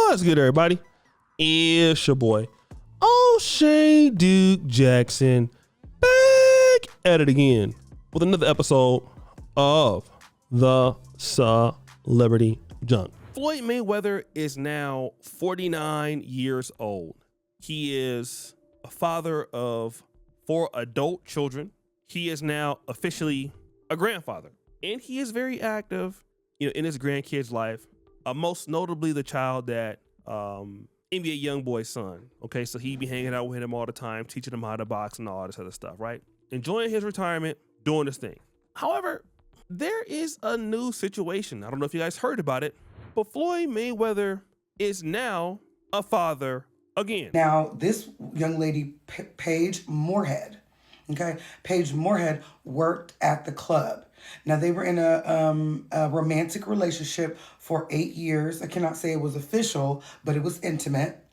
What's good, everybody? It's your boy, O'Shea Duke Jackson, back at it again with another episode of the Celebrity Junk. Floyd Mayweather is now 49 years old. He is a father of 4 adult children. He is now officially a grandfather, and he is very active, in his grandkids' life. Most notably, the child that NBA Youngboy's son. Okay, so he be hanging out with him all the time, teaching him how to box and all this other stuff, right? Enjoying his retirement, doing this thing. However, there is a new situation. I don't know if you guys heard about it, but Floyd Mayweather is now a father again. Now, this young lady, Paige Morehead, okay? Paige Morehead worked at the club. Now, they were in a romantic relationship for 8 years. I cannot say it was official, but it was intimate.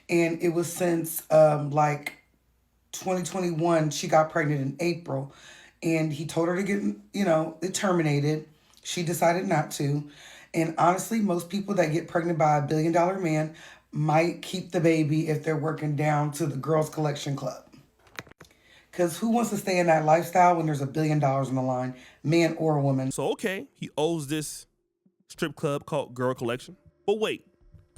And it was since 2021. She got pregnant in April. And he told her to get, it terminated. She decided not to. And honestly, most people that get pregnant by $1 billion man might keep the baby if they're working down to the Girls Collection Club. Because who wants to stay in that lifestyle when there's $1 billion on the line, man or woman? So, okay, he owes this strip club called Girl Collection. But wait,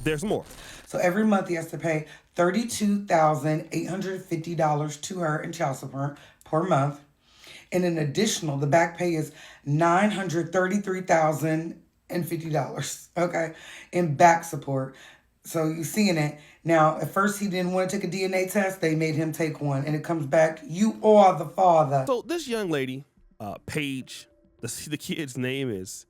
there's more. So every month he has to pay $32,850 to her in child support per month. And an additional, the back pay is $933,050, okay, in back support. So you're seeing it. Now, at first he didn't want to take a DNA test. They made him take one. And it comes back, you are the father. So this young lady, Paige, the kid's name is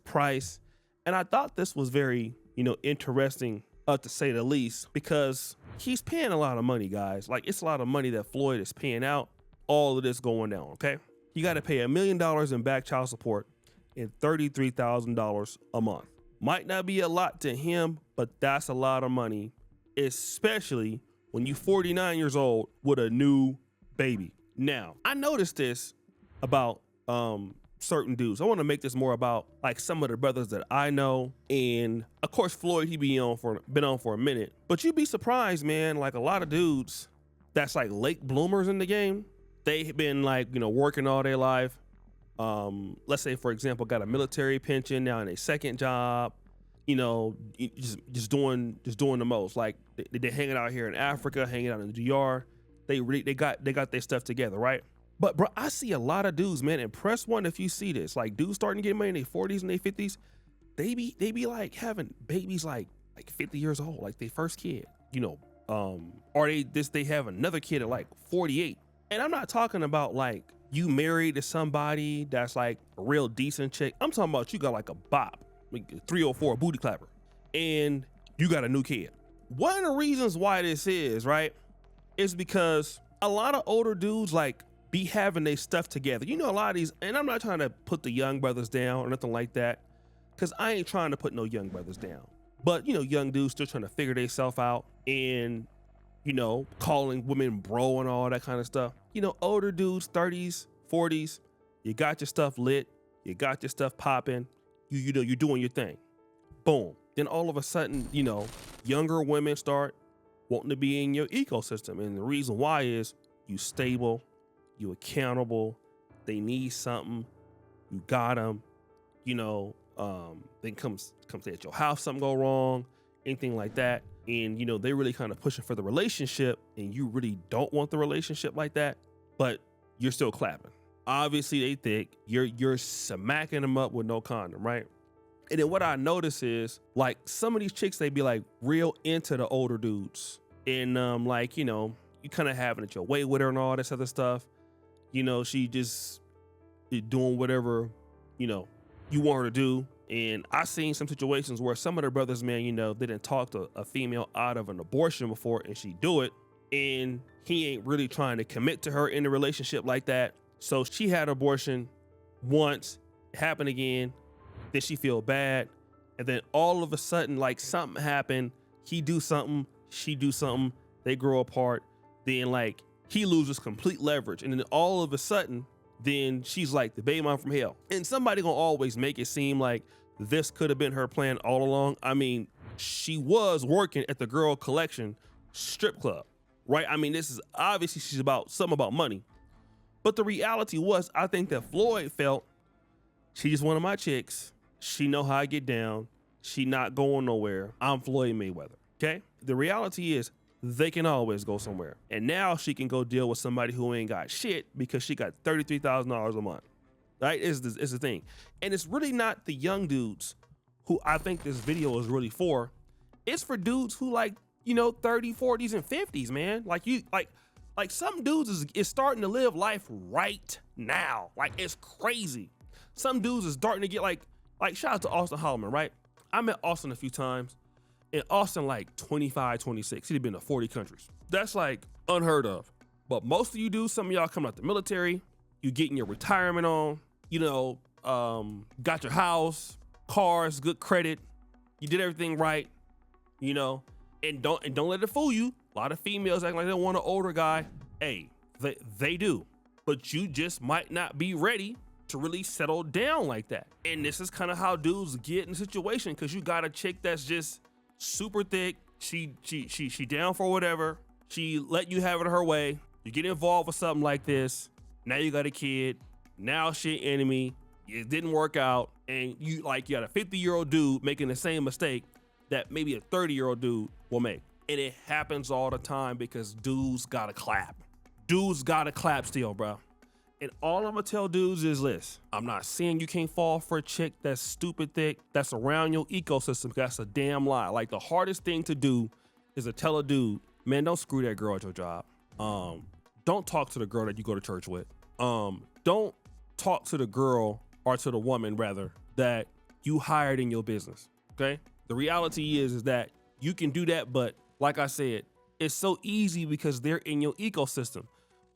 Price. And I thought this was very, interesting, to say the least, because he's paying a lot of money, guys. Like, it's a lot of money that Floyd is paying out. All of this going down, okay? You got to pay $1 million in back child support and $33,000 a month. Might not be a lot to him, but that's a lot of money, especially when you're 49 years old with a new baby. Now, I noticed this about certain dudes. I want to make this more about like some of the brothers that I know. And of course, Floyd, he been on for a minute. But you'd be surprised, man, like a lot of dudes that's like late bloomers in the game, they've been like, working all their life. Let's say, for example, got a military pension, now in a second job, just doing the most. Like they're hanging out here in Africa, hanging out in the DR. They got their stuff together, right? But bro, I see a lot of dudes, man, and press one if you see this. Like dudes starting to get money in their 40s and their 50s, they be like having babies like 50 years old, like their first kid, or they have another kid at like 48. And I'm not talking about like you married to somebody that's like a real decent chick. I'm talking about you got like a bop, like 304 booty clapper, and you got a new kid. One of the reasons why this is, right, is because a lot of older dudes like be having their stuff together. A lot of these, and I'm not trying to put the young brothers down or nothing like that, because I ain't trying to put no young brothers down. But, young dudes still trying to figure themselves out and, calling women bro and all that kind of stuff. Older dudes, 30s, 40s, you got your stuff lit, you got your stuff popping, you're doing your thing. Boom. Then all of a sudden, younger women start wanting to be in your ecosystem. And the reason why is you stable, you accountable, they need something, you got them, then comes at your house, something go wrong, anything like that. And, they really kind of pushing for the relationship, and you really don't want the relationship like that, but you're still clapping. Obviously, they think you're smacking them up with no condom, right? And then what I notice is, like, some of these chicks, they be, like, real into the older dudes. And, you kind of having it your way with her and all this other stuff. She just doing whatever, you want her to do. And I seen some situations where some of the brothers, man, they didn't talk to a female out of an abortion before, and she do it. And he ain't really trying to commit to her in a relationship like that. So she had an abortion once, it happened again, then she feel bad. And then all of a sudden, like something happened, he do something, she do something, they grow apart. Then like he loses complete leverage. And then all of a sudden, then she's like the baby mom from hell. And somebody gonna always make it seem like this could have been her plan all along. I mean, she was working at the Girl Collection strip club, right? I mean, this is obviously she's about something about money. But the reality was, I think that Floyd felt she's one of my chicks. She know how I get down. She not going nowhere. I'm Floyd Mayweather, okay? The reality is they can always go somewhere. And now she can go deal with somebody who ain't got shit because she got $33,000 a month, right? Is the thing. And it's really not the young dudes who I think this video is really for. It's for dudes who like, 30, 40s, and 50s, man. Like some dudes is starting to live life right now. Like, it's crazy. Some dudes is starting to get like shout out to Austin Holloman, right? I met Austin a few times. And Austin, like 25, 26. He'd been to 40 countries. That's like unheard of. But most of you dudes, some of y'all coming out the military, you getting your retirement on, got your house, cars, good credit. You did everything right, and don't let it fool you. A lot of females act like they want an older guy. Hey, they do. But you just might not be ready to really settle down like that. And this is kind of how dudes get in a situation, because you got a chick that's just super thick. She down for whatever. She let you have it her way. You get involved with something like this. Now you got a kid. Now she an enemy. It didn't work out. And you got a 50-year-old dude making the same mistake that maybe a 30-year-old dude will make. And it happens all the time because dudes gotta clap. Dudes gotta clap still, bro. And all I'm gonna tell dudes is this. I'm not saying you can't fall for a chick that's stupid thick, that's around your ecosystem. That's a damn lie. Like, the hardest thing to do is to tell a dude, man, don't screw that girl at your job. Don't talk to the girl that you go to church with. Don't talk to the girl, or to the woman rather, that you hired in your business, okay? The reality is that you can do that, but like I said, it's so easy because they're in your ecosystem.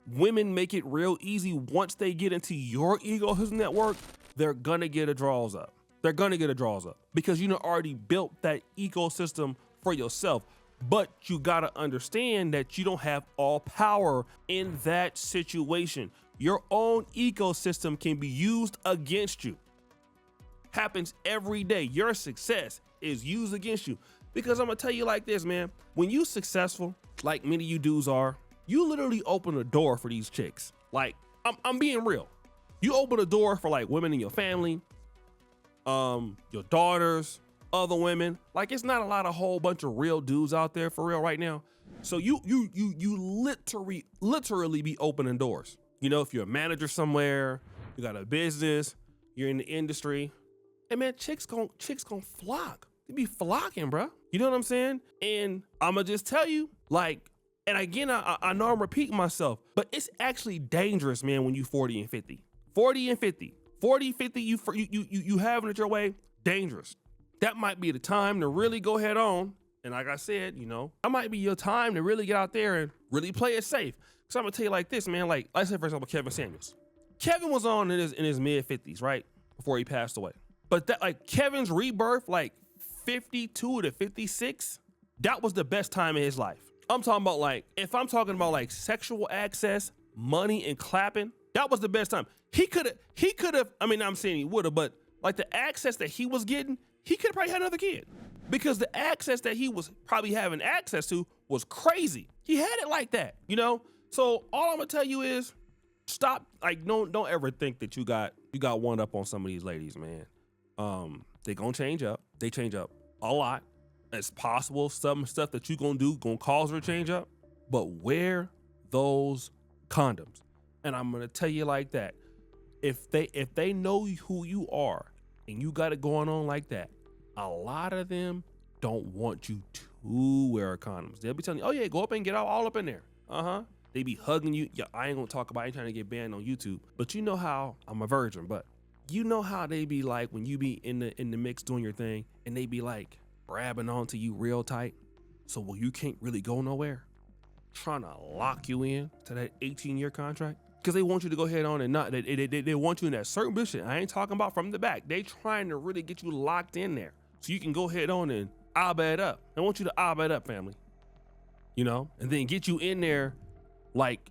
Women make it real easy. Once they get into your ecosystem network, they're gonna get a draws up. They're gonna get a draws up because you already built that ecosystem for yourself. But you gotta understand that you don't have all power in that situation. Your own ecosystem can be used against you. Happens every day. Your success is used against you. Because I'm gonna tell you like this, man. When you successful, like many of you dudes are, you literally open a door for these chicks. Like, I'm being real. You open a door for like women in your family, your daughters, other women. Like, it's not a whole bunch of real dudes out there for real right now. So you literally be opening doors. If you're a manager somewhere, you got a business, you're in the industry, and man, chicks gon' flock. They be flocking, bro. You know what I'm saying? And I'ma just tell you, like, and again, I know I'm repeating myself, but it's actually dangerous, man, when you 40 and 50. 40 and 50. 40, 50, you having it your way, dangerous. That might be the time to really go head on. And like I said, that might be your time to really get out there and really play it safe. So I'm gonna tell you like this, man. Like, let's say for example, Kevin Samuels. Kevin was on in his mid 50s, right? Before he passed away. But that, like, Kevin's rebirth, like 52 to 56, that was the best time in his life. I'm talking about, like, if I'm talking about like sexual access, money, and clapping, that was the best time. He could have, I mean, I'm saying he would have, but like the access that he was getting, he could have probably had another kid. Because the access that he was probably having access to was crazy. He had it like that, So all I'm gonna tell you is stop. Like, don't ever think that you got one up on some of these ladies, man. They gonna change up. They change up a lot. It's possible some stuff that you gonna do gonna cause her to change up, but wear those condoms. And I'm gonna tell you like that. If they know who you are and you got it going on like that, a lot of them don't want you to wear condoms. They'll be telling you, oh yeah, go up and get all up in there. They be hugging you. Yeah, I ain't gonna talk about it. I ain't trying to get banned on YouTube. But you know how, I'm a virgin, but you know how they be like when you be in the mix doing your thing and they be like grabbing onto you real tight. So you can't really go nowhere. Trying to lock you in to that 18-year contract. Because they want you to go ahead on and not, they want you in that certain position. I ain't talking about from the back. They trying to really get you locked in there. So you can go ahead on and abed up. I want you to abed up, family. And then get you in there like,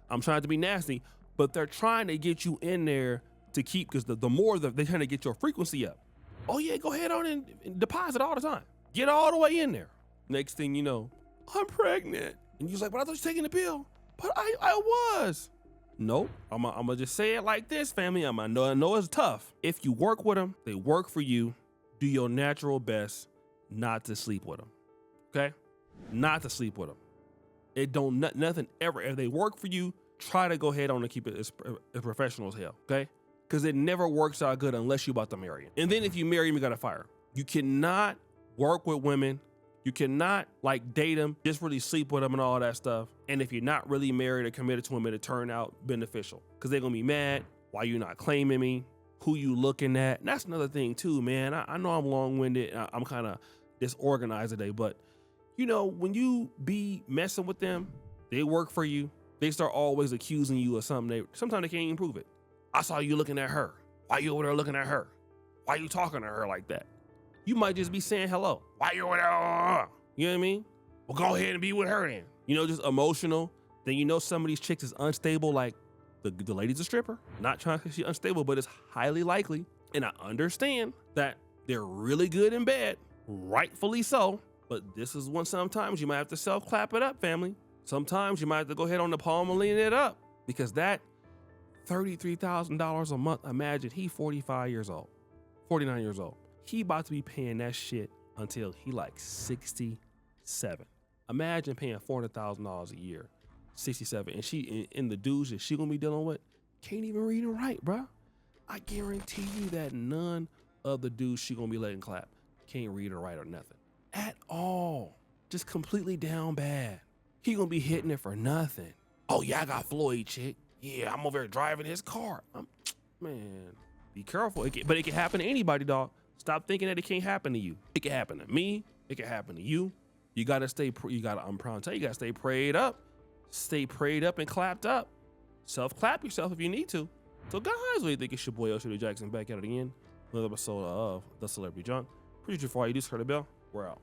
I'm trying to be nasty, but they're trying to get you in there to keep, because the more they're trying to get your frequency up. Oh yeah, go ahead on and deposit all the time. Get all the way in there. Next thing you know, I'm pregnant. And you're like, but I thought you were taking the pill. But I was. Nope. I'm gonna just say it like this, family. I know it's tough. If you work with them, they work for you. Do your natural best not to sleep with them. Okay? Not to sleep with them. It don't nothing ever. If they work for you, try to go ahead on and keep it as professional as hell. Okay? Because it never works out good unless you about to marry him. And then if you marry him, you gotta fire him. You cannot work with women. You cannot like date them, just really sleep with them and all that stuff. And if you're not really married or committed to them, it'll turn out beneficial because they're gonna be mad. Why you not claiming me? Who you looking at? And that's another thing too, man. I know I'm long-winded. I'm kind of disorganized today, but you know, when you be messing with them, they work for you. They start always accusing you of something. Sometimes they can't even prove it. I saw you looking at her. Why you over there looking at her? Why you talking to her like that? You might just be saying hello. Why you over there? You know what I mean? Well, go ahead and be with her then. You know, just emotional. Then you know some of these chicks is unstable, like the lady's a stripper. Not trying to say she's unstable, but it's highly likely. And I understand that they're really good in bed, rightfully so. But this is when sometimes you might have to self-clap it up, family. Sometimes you might have to go ahead on the palm and lean it up because that $33,000 a month, imagine he 45 years old, 49 years old. He about to be paying that shit until he like 67. Imagine paying $400,000 a year, 67. And she, and the dudes that she gonna be dealing with can't even read and write, bro. I guarantee you that none of the dudes she gonna be letting clap can't read or write or nothing at all. Just completely down bad. He gonna be hitting it for nothing. Oh yeah, I got Floyd, chick. Yeah, I'm over there driving his car. Man, be careful. But it can happen to anybody, dog. Stop thinking that it can't happen to you. It can happen to me. It can happen to you. You gotta I'm proud to tell you, you gotta stay prayed up. Stay prayed up and clapped up. Self-clap yourself if you need to. So guys, what do you think? It's your boy, L. Jackson, back at it again. Another episode of The Celebrity Junk. Producer, before you do, turn the bell. We're out.